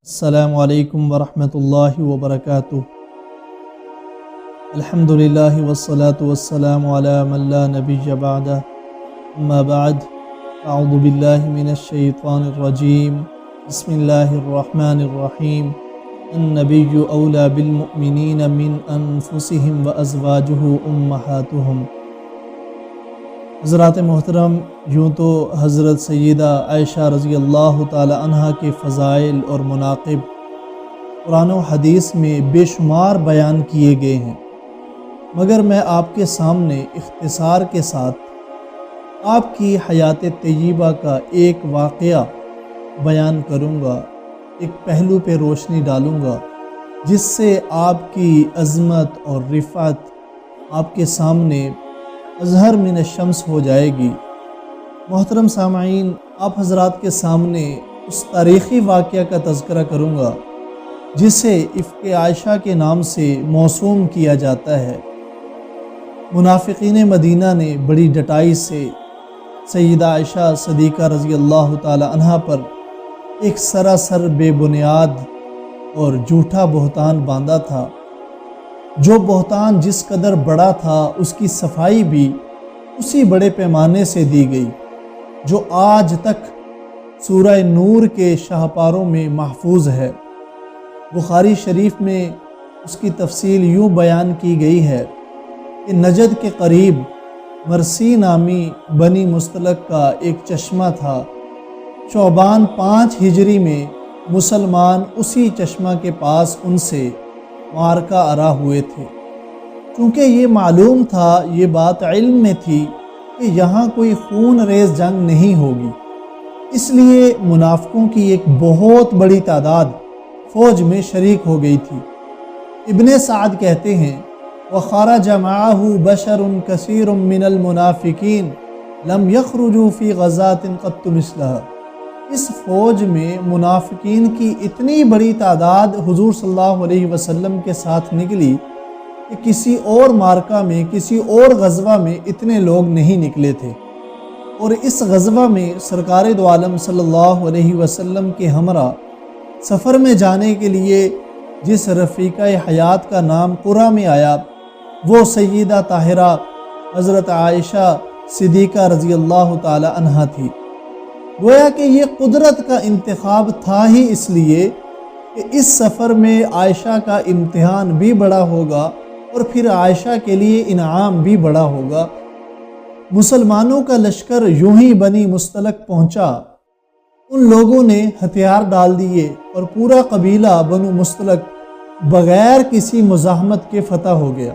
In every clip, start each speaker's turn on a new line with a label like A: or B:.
A: السلام علیکم ورحمۃ اللہ وبرکاتہ۔ الحمدللہ والصلاة والسلام علی من لا نبی بعدہ، اما بعد، اعوذ باللہ من الشیطان الرجیم، بسم اللہ الرحمن الرحیم۔ النبی اولی بالمؤمنین من انفسہم وازواجہ امہاتہم۔ حضرات محترم، یوں تو حضرت سیدہ عائشہ رضی اللہ تعالی عنہ کے فضائل اور مناقب قرآن و حدیث میں بے شمار بیان کیے گئے ہیں، مگر میں آپ کے سامنے اختصار کے ساتھ آپ کی حیات طیبہ کا ایک واقعہ بیان کروں گا، ایک پہلو پہ روشنی ڈالوں گا جس سے آپ کی عظمت اور رفعت آپ کے سامنے اظہر من الشمس ہو جائے گی۔ محترم سامعین، آپ حضرات کے سامنے اس تاریخی واقعہ کا تذکرہ کروں گا جسے افک عائشہ کے نام سے موسوم کیا جاتا ہے۔ منافقین مدینہ نے بڑی ڈٹائی سے سیدہ عائشہ صدیقہ رضی اللہ تعالی عنہ پر ایک سراسر بے بنیاد اور جھوٹا بہتان باندھا تھا۔ جو بہتان جس قدر بڑا تھا اس کی صفائی بھی اسی بڑے پیمانے سے دی گئی، جو آج تک سورہ نور کے شاہپاروں میں محفوظ ہے۔ بخاری شریف میں اس کی تفصیل یوں بیان کی گئی ہے کہ نجد کے قریب مرسی نامی بنی مستلق کا ایک چشمہ تھا۔ شعبان 5 ہجری میں مسلمان اسی چشمہ کے پاس ان سے معرکہ آرا ہوئے تھے۔ چونکہ یہ معلوم تھا، یہ بات علم میں تھی کہ یہاں کوئی خون ریز جنگ نہیں ہوگی، اس لیے منافقوں کی ایک بہت بڑی تعداد فوج میں شریک ہو گئی تھی۔ ابن سعد کہتے ہیں وَخَرَجَ مَعَهُ بَشَرٌ كَثِيرٌ مِّنَ الْمُنَافِقِينَ لَمْ يَخْرُجُوا فِي غَزَاتٍ قَطُّ مِثْلَهَا۔ اس فوج میں منافقین کی اتنی بڑی تعداد حضور صلی اللہ علیہ وسلم کے ساتھ نکلی کہ کسی اور مارکہ میں، کسی اور غزوہ میں اتنے لوگ نہیں نکلے تھے۔ اور اس غزوہ میں سرکار دو عالم صلی اللہ علیہ وسلم کے ہمراہ سفر میں جانے کے لیے جس رفیقہ حیات کا نام قرآن میں آیا وہ سیدہ طاہرہ حضرت عائشہ صدیقہ رضی اللہ تعالی عنہ تھی۔ گویا کہ یہ قدرت کا انتخاب تھا ہی اس لیے کہ اس سفر میں عائشہ کا امتحان بھی بڑا ہوگا اور پھر عائشہ کے لیے انعام بھی بڑا ہوگا۔ مسلمانوں کا لشکر یوں ہی بنی مستلق پہنچا، ان لوگوں نے ہتھیار ڈال دیے اور پورا قبیلہ بنو مستلق بغیر کسی مزاحمت کے فتح ہو گیا۔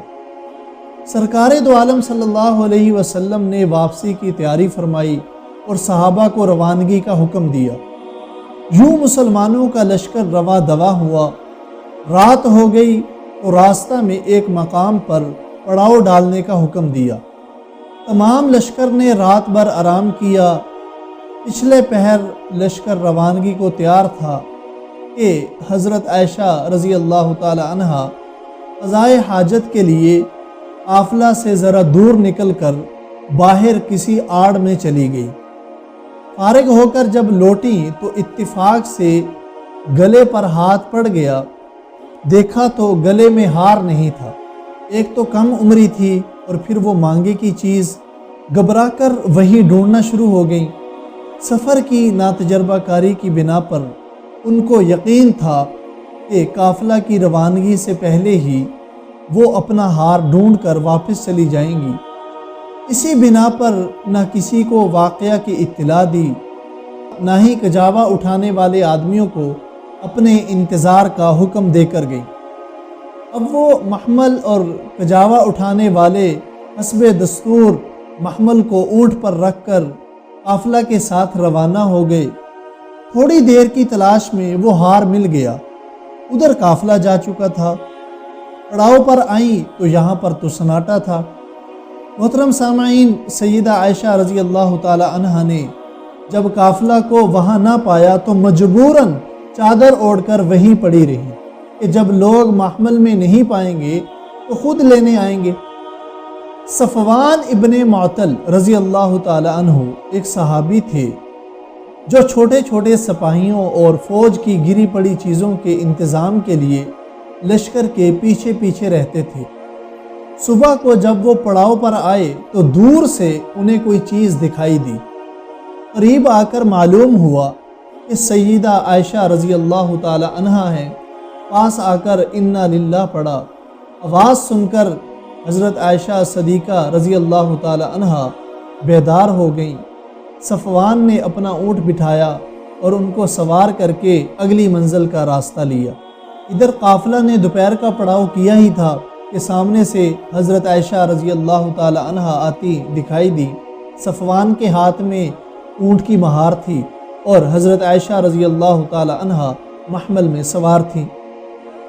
A: سرکار دو عالم صلی اللہ علیہ وسلم نے واپسی کی تیاری فرمائی اور صحابہ کو روانگی کا حکم دیا۔ یوں مسلمانوں کا لشکر رواں دوا ہوا۔ رات ہو گئی تو راستہ میں ایک مقام پر پڑاؤ ڈالنے کا حکم دیا۔ تمام لشکر نے رات بھر آرام کیا۔ پچھلے پہر لشکر روانگی کو تیار تھا کہ حضرت عائشہ رضی اللہ تعالی عنہ قضائے حاجت کے لیے قافلہ سے ذرا دور نکل کر باہر کسی آڑ میں چلی گئی۔ فارغ ہو کر جب لوٹیں تو اتفاق سے گلے پر ہاتھ پڑ گیا۔ دیکھا تو گلے میں ہار نہیں تھا۔ ایک تو کم عمری تھی اور پھر وہ مانگے کی چیز، گھبرا کر وہی ڈھونڈنا شروع ہو گئی۔ سفر کی ناتجربہ کاری کی بنا پر ان کو یقین تھا کہ قافلہ کی روانگی سے پہلے ہی وہ اپنا ہار ڈھونڈ کر واپس چلی جائیں گی۔ اسی بنا پر نہ کسی کو واقعہ کی اطلاع دی، نہ ہی کجاوا اٹھانے والے آدمیوں کو اپنے انتظار کا حکم دے کر گئی۔ اب وہ محمل اور کجاوا اٹھانے والے حسب دستور محمل کو اونٹ پر رکھ کر قافلہ کے ساتھ روانہ ہو گئے۔ تھوڑی دیر کی تلاش میں وہ ہار مل گیا۔ ادھر قافلہ جا چکا تھا۔ پڑاؤ پر آئیں تو یہاں پر تو سناٹا تھا۔ محترم سامعین، سیدہ عائشہ رضی اللہ تعالی عنہ نے جب قافلہ کو وہاں نہ پایا تو مجبوراً چادر اوڑھ کر وہیں پڑی رہی کہ جب لوگ محمل میں نہیں پائیں گے تو خود لینے آئیں گے۔ صفوان ابن معطل رضی اللہ تعالی عنہ ایک صحابی تھے۔ جو چھوٹے چھوٹے سپاہیوں اور فوج کی گری پڑی چیزوں کے انتظام کے لیے لشکر کے پیچھے پیچھے رہتے تھے۔ صبح کو جب وہ پڑاؤ پر آئے تو دور سے انہیں کوئی چیز دکھائی دی۔ قریب آ کر معلوم ہوا کہ سیدہ عائشہ رضی اللہ تعالی عنہا ہیں۔ پاس آ کر انا للہ پڑھا۔ آواز سن کر حضرت عائشہ صدیقہ رضی اللہ تعالی عنہا بیدار ہو گئیں۔ صفوان نے اپنا اونٹ بٹھایا اور ان کو سوار کر کے اگلی منزل کا راستہ لیا۔ ادھر قافلہ نے دوپہر کا پڑاؤ کیا ہی تھا کہ سامنے سے حضرت عائشہ رضی اللہ تعالی عنہا آتی دکھائی دی۔ صفوان کے ہاتھ میں اونٹ کی مہار تھی اور حضرت عائشہ رضی اللہ تعالی عنہا محمل میں سوار تھیں۔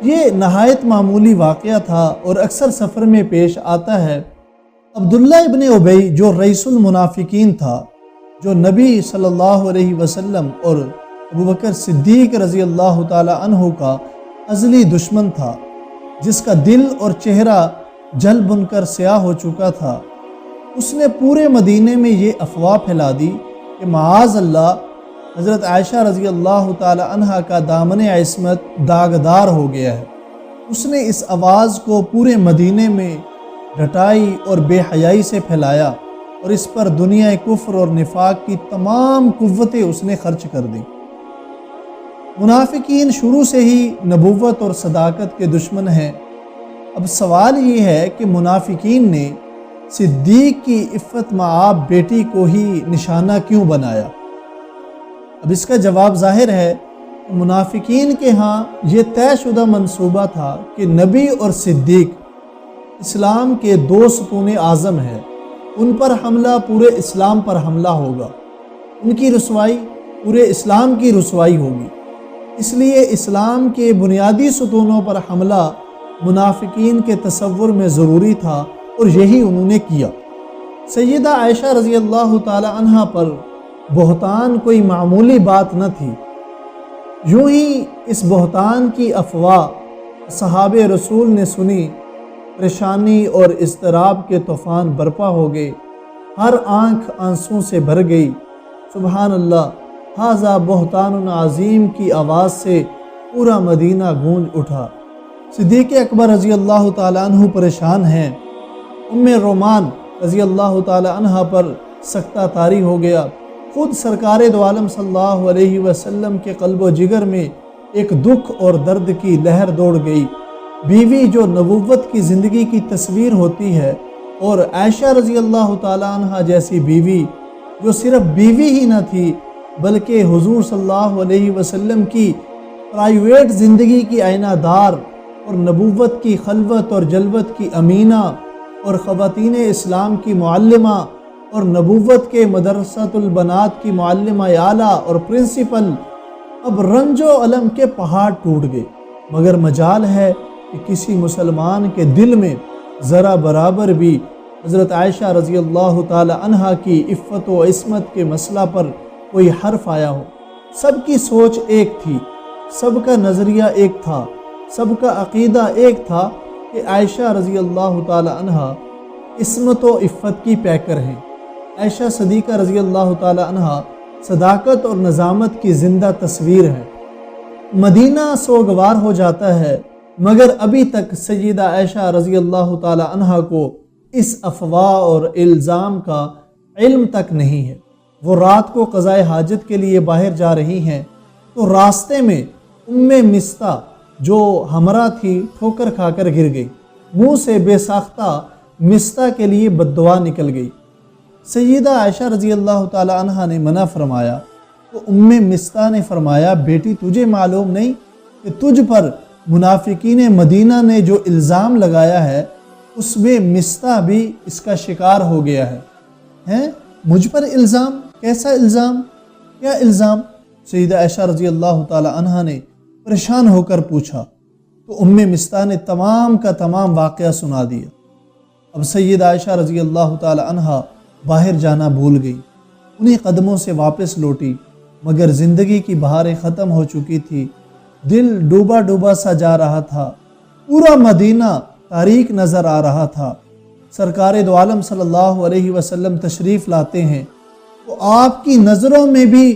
A: یہ نہایت معمولی واقعہ تھا اور اکثر سفر میں پیش آتا ہے۔ عبداللہ ابن ابی جو رئیس المنافقین تھا، جو نبی صلی اللہ علیہ وسلم اور ابوبکر صدیق رضی اللہ تعالی عنہ کا ازلی دشمن تھا، جس کا دل اور چہرہ جل بن کر سیاہ ہو چکا تھا، اس نے پورے مدینے میں یہ افواہ پھیلا دی کہ معاذ اللہ حضرت عائشہ رضی اللہ تعالی عنہا کا دامن عصمت داغدار ہو گیا ہے۔ اس نے اس آواز کو پورے مدینے میں ڈٹائی اور بے حیائی سے پھیلایا اور اس پر دنیا کفر اور نفاق کی تمام قوتیں اس نے خرچ کر دیں۔ منافقین شروع سے ہی نبوت اور صداقت کے دشمن ہیں۔ اب سوال یہ ہے کہ منافقین نے صدیق کی عفت مآب بیٹی کو ہی نشانہ کیوں بنایا؟ اب اس کا جواب ظاہر ہے کہ منافقین کے ہاں یہ طے شدہ منصوبہ تھا کہ نبی اور صدیق اسلام کے دو ستون اعظم ہیں، ان پر حملہ پورے اسلام پر حملہ ہوگا، ان کی رسوائی پورے اسلام کی رسوائی ہوگی۔ اس لیے اسلام کے بنیادی ستونوں پر حملہ منافقین کے تصور میں ضروری تھا اور یہی انہوں نے کیا۔ سیدہ عائشہ رضی اللہ تعالی عنہا پر بہتان کوئی معمولی بات نہ تھی۔ یوں ہی اس بہتان کی افواہ صحابہ رسول نے سنی، پریشانی اور اضطراب کے طوفان برپا ہو گئے، ہر آنکھ آنسوں سے بھر گئی۔ سبحان اللہ، ھذا بہتان عظیم کی آواز سے پورا مدینہ گونج اٹھا۔ صدیق اکبر رضی اللہ تعالیٰ عنہ پریشان ہیں۔ ام رومان رضی اللہ تعالیٰ عنہ پر سکتہ طاری ہو گیا۔ خود سرکار دو عالم صلی اللہ علیہ وسلم کے قلب و جگر میں ایک دکھ اور درد کی لہر دوڑ گئی۔ بیوی جو نبوت کی زندگی کی تصویر ہوتی ہے، اور عائشہ رضی اللہ تعالیٰ عنہ جیسی بیوی جو صرف بیوی ہی نہ تھی بلکہ حضور صلی اللہ علیہ وسلم کی پرائیویٹ زندگی کی آئینہ دار اور نبوت کی خلوت اور جلوت کی امینہ اور خواتین اسلام کی معلمہ اور نبوت کے مدرسۃ البنات کی معلمہ اعلیٰ اور پرنسپل، اب رنج و علم کے پہاڑ ٹوٹ گئے۔ مگر مجال ہے کہ کسی مسلمان کے دل میں ذرا برابر بھی حضرت عائشہ رضی اللہ تعالی عنہا کی عفت و عصمت کے مسئلہ پر کوئی حرف آیا ہو۔ سب کی سوچ ایک تھی، سب کا نظریہ ایک تھا، سب کا عقیدہ ایک تھا کہ عائشہ رضی اللہ تعالی عنہا عصمت و عفت کی پیکر ہیں۔ عائشہ صدیقہ رضی اللہ تعالی عنہا صداقت اور نظامت کی زندہ تصویر ہے۔ مدینہ سوگوار ہو جاتا ہے، مگر ابھی تک سیدہ عائشہ رضی اللہ تعالی عنہا کو اس افواہ اور الزام کا علم تک نہیں ہے۔ وہ رات کو قضائے حاجت کے لیے باہر جا رہی ہیں تو راستے میں ام مستہ جو ہمراہ تھی ٹھوکر کھا کر گر گئی۔ منہ سے بے ساختہ مستہ کے لیے بددعا نکل گئی۔ سیدہ عائشہ رضی اللہ تعالی عنہا نے منع فرمایا تو ام مستہ نے فرمایا، بیٹی تجھے معلوم نہیں کہ تجھ پر منافقین مدینہ نے جو الزام لگایا ہے اس میں مستہ بھی اس کا شکار ہو گیا ہے۔ مجھ پر الزام؟ کیسا الزام؟ کیا الزام؟ سیدہ عائشہ رضی اللہ تعالی عنہا نے پریشان ہو کر پوچھا تو ام مستہ نے تمام کا تمام واقعہ سنا دیا۔ اب سیدہ عائشہ رضی اللہ تعالی عنہا باہر جانا بھول گئی، انہی قدموں سے واپس لوٹی، مگر زندگی کی بہاریں ختم ہو چکی تھی۔ دل ڈوبا ڈوبا سا جا رہا تھا، پورا مدینہ تاریک نظر آ رہا تھا۔ سرکار دو عالم صلی اللہ علیہ وسلم تشریف لاتے ہیں تو آپ کی نظروں میں بھی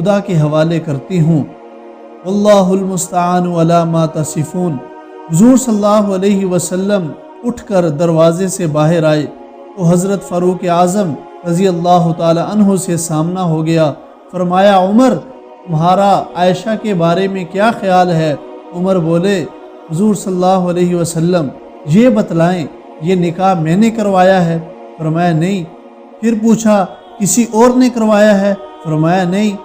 A: خدا کے حوالے کرتی ہوں۔ واللہ المستعان علی ما تصفون۔ حضور صلی اللہ علیہ وسلم اٹھ کر دروازے سے باہر آئے تو حضرت فاروق اعظم رضی اللہ تعالی عنہ سے سامنا ہو گیا۔ فرمایا عمر تمہارا عائشہ کے بارے میں کیا خیال ہے؟ عمر بولے حضور صلی اللہ علیہ وسلم یہ بتلائیں یہ نکاح میں نے کروایا ہے؟ فرمایا نہیں۔ پھر پوچھا کسی اور نے کروایا ہے؟ فرمایا نہیں۔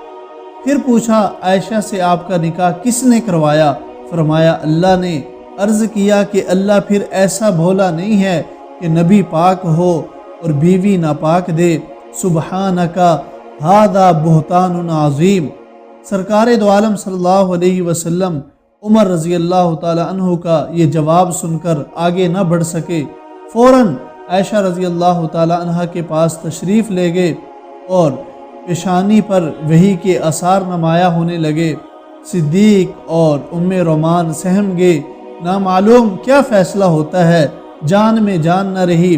A: پھر پوچھا عائشہ سے آپ کا نکاح کس نے کروایا؟ فرمایا اللہ نے۔ عرض کیا کہ اللہ پھر ایسا بھولا نہیں ہے کہ نبی پاک ہو اور بیوی ناپاک دے؟ سبحانکا ھذا بہتان عظیم۔ سرکار دو عالم صلی اللہ علیہ وسلم عمر رضی اللہ تعالی عنہ کا یہ جواب سن کر آگے نہ بڑھ سکے، فوراً عائشہ رضی اللہ تعالی عنہ کے پاس تشریف لے گئے اور پیشانی پر وحی کے آثار نمایاں ہونے لگے۔ صدیق اور ام رومان سہم گئے، نامعلوم کیا فیصلہ ہوتا ہے، جان میں جان نہ رہی۔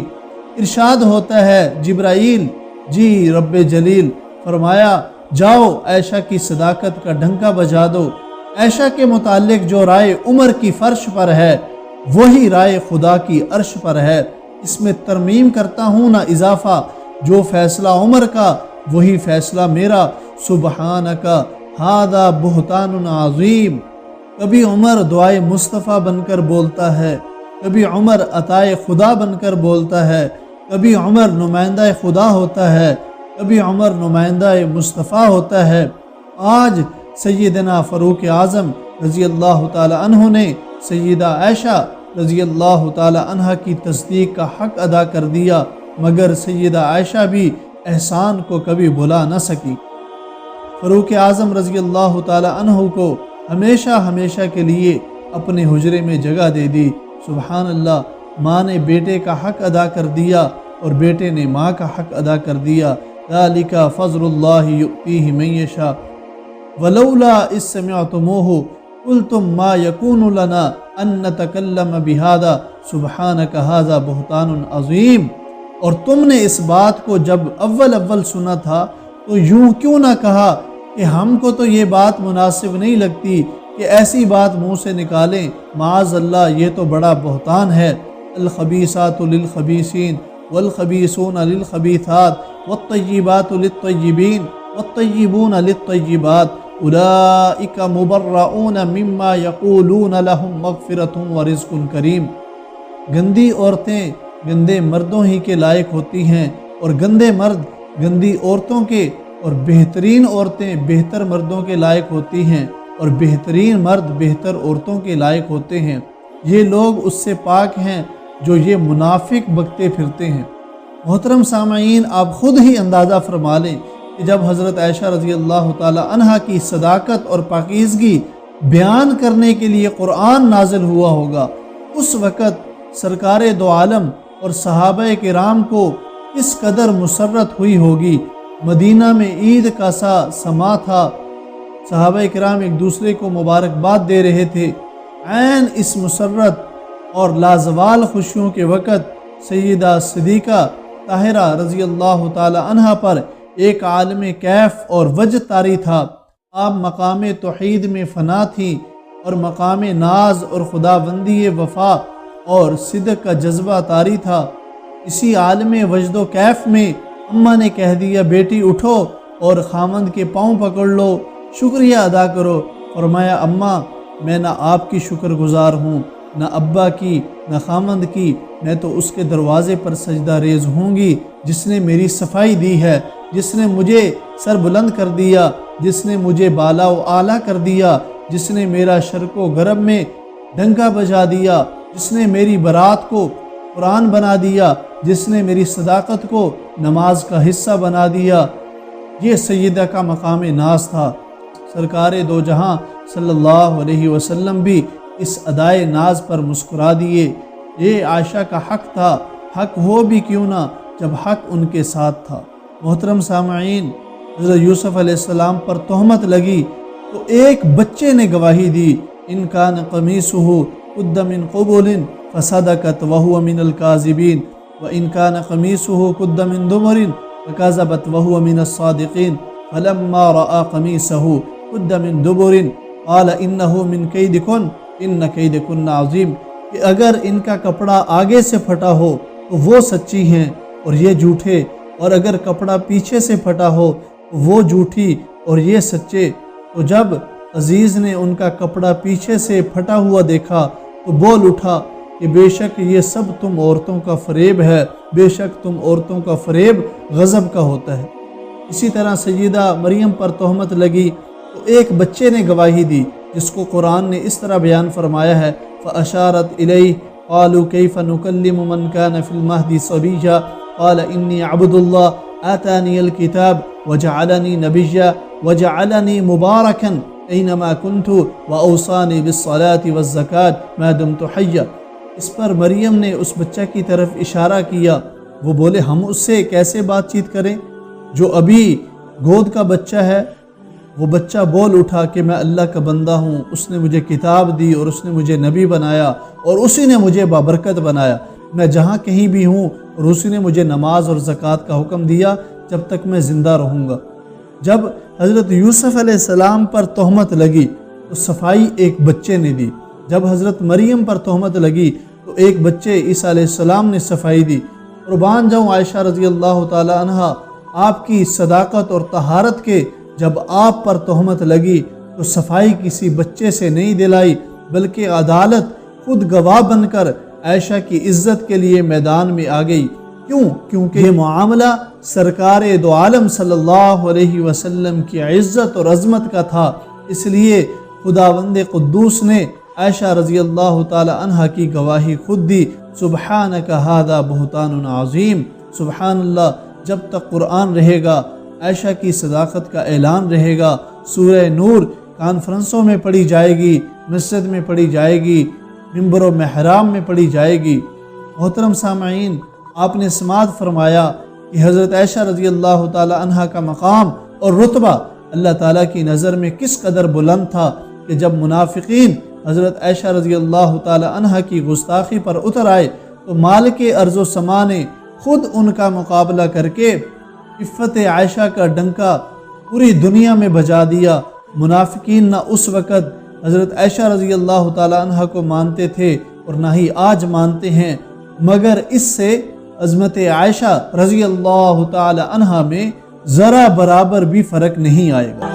A: ارشاد ہوتا ہے جبرائیل جی رب جلیل فرمایا جاؤ عائشہ کی صداقت کا ڈنکا بجا دو۔ عائشہ کے متعلق جو رائے عمر کی فرش پر ہے وہی رائے خدا کی عرش پر ہے، اس میں ترمیم کرتا ہوں نہ اضافہ، جو فیصلہ عمر کا وہی فیصلہ میرا۔ سبحانکا ھذا بہتان عظیم۔ کبھی عمر دعائے مصطفیٰ بن کر بولتا ہے، کبھی عمر عطائے خدا بن کر بولتا ہے، کبھی عمر نمائندہ خدا ہوتا ہے، کبھی عمر نمائندہ مصطفیٰ ہوتا ہے۔ آج سیدنا فاروق اعظم رضی اللہ تعالی عنہ نے سیدہ عائشہ رضی اللہ تعالی عنہ کی تصدیق کا حق ادا کر دیا، مگر سیدہ عائشہ بھی احسان کو کبھی بھلا نہ سکی۔ فاروق اعظم رضی اللہ تعالی عنہ کو ہمیشہ ہمیشہ کے لیے اپنے حجرے میں جگہ دے دی۔ سبحان اللہ، ماں نے بیٹے کا حق ادا کر دیا اور بیٹے نے ماں کا حق ادا کر دیا۔ ذالک فضل اللہ یؤتیہ من یشاء ولولا اذ سمعتموہ قلتم ما یکون لنا ان نتکلم بہذا سبحانک ھذا بہتان عظیم۔ اور تم نے اس بات کو جب اول سنا تھا تو یوں کیوں نہ کہا کہ ہم کو تو یہ بات مناسب نہیں لگتی کہ ایسی بات منہ سے نکالیں، معاذ اللہ یہ تو بڑا بہتان ہے۔ الخبیثات للخبیثین والخبیثون للخبیثات والطیبات للطیبین والطیبون للطیبات اولئک مبرؤون مما یقولون لهم مغفرۃ ورزق کریم۔ گندی عورتیں گندے مردوں ہی کے لائق ہوتی ہیں اور گندے مرد گندی عورتوں کے، اور بہترین عورتیں بہتر مردوں کے لائق ہوتی ہیں اور بہترین مرد بہتر عورتوں کے لائق ہوتے ہیں۔ یہ لوگ اس سے پاک ہیں جو یہ منافق بکتے پھرتے ہیں۔ محترم سامعین، آپ خود ہی اندازہ فرما لیں کہ جب حضرت عائشہ رضی اللہ تعالی عنہ کی صداقت اور پاکیزگی بیان کرنے کے لیے قرآن نازل ہوا ہوگا، اس وقت سرکار دو عالم اور صحابہ کرام کو کس قدر مسرت ہوئی ہوگی۔ مدینہ میں عید کا سا سما تھا، صحابہ کرام ایک دوسرے کو مبارکباد دے رہے تھے۔ عین اس مسرت اور لازوال خوشیوں کے وقت سیدہ صدیقہ طاہرہ رضی اللہ تعالی عنہ پر ایک عالم کیف اور وجد طاری تھا۔ آپ مقام توحید میں فنا تھیں اور مقام ناز اور خداوندی وفا اور صدق کا جذبہ طاری تھا۔ اسی عالم وجد و کیف میں اماں نے کہہ دیا بیٹی اٹھو اور خامند کے پاؤں پکڑ لو، شکریہ ادا کرو۔ فرمایا اماں میں نہ آپ کی شکر گزار ہوں، نہ ابا کی، نہ خامند کی، میں تو اس کے دروازے پر سجدہ ریز ہوں گی جس نے میری صفائی دی ہے، جس نے مجھے سر بلند کر دیا، جس نے مجھے بالا و اعلیٰ کر دیا، جس نے میرا شرق و غرب میں ڈنکا بجا دیا، جس نے میری برات کو قرآن بنا دیا، جس نے میری صداقت کو نماز کا حصہ بنا دیا۔ یہ سیدہ کا مقام ناز تھا۔ سرکار دو جہاں صلی اللہ علیہ وسلم بھی اس ادائے ناز پر مسکرا دیے۔ یہ عائشہ کا حق تھا، حق ہو بھی کیوں نہ جب حق ان کے ساتھ تھا۔ محترم سامعین، حضرت یوسف علیہ السلام پر تہمت لگی تو ایک بچے نے گواہی دی، ان کان قمیصہ قد من قبل فصدقت وہو من الکاذبین وان کان قمیصہ قد من دبر فکذبت وہو من الصادقین۔ فلما رأى قميصه قد من دبر قال إنه من كيدكن إن كيدكن عظيم، کہ اگر ان کا کپڑا آگے سے پھٹا ہو تو وہ سچی ہیں اور یہ جھوٹے، اور اگر کپڑا پیچھے سے پھٹا ہو تو وہ جھوٹی اور یہ سچے۔ تو جب عزیز نے ان کا کپڑا پیچھے سے پھٹا ہوا دیکھا تو بول اٹھا کہ بے شک یہ سب تم عورتوں کا فریب ہے، بے شک تم عورتوں کا فریب غضب کا ہوتا ہے۔ اسی طرح سیدہ مریم پر تہمت لگی تو ایک بچے نے گواہی دی، جس کو قرآن نے اس طرح بیان فرمایا ہے فَأَشَارَتْ إِلَيْهِ قَالُوا كَيْفَ نُكَلِّمُ مَنْ كَانَ فِي الْمَهْدِ صَبِيًّا قَالَ إِنِّي عَبْدُ اللَّهِ آتَانِيَ الْكِتَابَ وَجَعَلَنِي نَبِيًّا وَجَعَلَنِي مُبَارَكًا أَيْنَمَا كُنْتُ وَأَوْصَانِي بِالصَّلَاةِ وَالزَّكَاةِ مَا دُمْتُ حَيًّا۔ اس پر مریم نے اس بچہ کی طرف اشارہ کیا، وہ بولے ہم اس سے کیسے بات چیت کریں جو ابھی گود کا بچہ ہے۔ وہ بچہ بول اٹھا کہ میں اللہ کا بندہ ہوں، اس نے مجھے کتاب دی اور اس نے مجھے نبی بنایا اور اسی نے مجھے بابرکت بنایا، میں جہاں کہیں بھی ہوں اور اسی نے مجھے نماز اور زکوٰۃ کا حکم دیا جب تک میں زندہ رہوں گا۔ جب حضرت یوسف علیہ السلام پر تہمت لگی تو صفائی ایک بچے نے دی، جب حضرت مریم پر تہمت لگی تو ایک بچے عیسیٰ علیہ السلام نے صفائی دی۔ قربان جاؤں عائشہ رضی اللہ تعالی عنہ آپ کی صداقت اور طہارت کے، جب آپ پر تہمت لگی تو صفائی کسی بچے سے نہیں دلائی، بلکہ عدالت خود گواہ بن کر عائشہ کی عزت کے لیے میدان میں آ گئی۔ کیوں؟ کیونکہ یہ معاملہ سرکار دو عالم صلی اللہ علیہ وسلم کی عزت اور عظمت کا تھا، اس لیے خداوند قدوس نے عائشہ رضی اللہ تعالی عنہ کی گواہی خود دی۔ سبحانک ھذا بہتان عظیم، سبحان اللہ، جب تک قرآن رہے گا عائشہ کی صداقت کا اعلان رہے گا۔ سورہ نور کانفرنسوں میں پڑھی جائے گی، مسجد میں پڑھی جائے گی، منبر و محراب میں پڑھی جائے گی۔ محترم سامعین، آپ نے سماعت فرمایا کہ حضرت عائشہ رضی اللہ تعالی عنہ کا مقام اور رتبہ اللہ تعالیٰ کی نظر میں کس قدر بلند تھا کہ جب منافقین حضرت عائشہ رضی اللہ تعالی عنہ کی گستاخی پر اتر آئے تو مالک ارض و سما نے خود ان کا مقابلہ کر کے عفت عائشہ کا ڈنکا پوری دنیا میں بجا دیا۔ منافقین نہ اس وقت حضرت عائشہ رضی اللہ تعالی عنہ کو مانتے تھے اور نہ ہی آج مانتے ہیں، مگر اس سے عظمت عائشہ رضی اللہ تعالی عنہ میں ذرا برابر بھی فرق نہیں آئے گا۔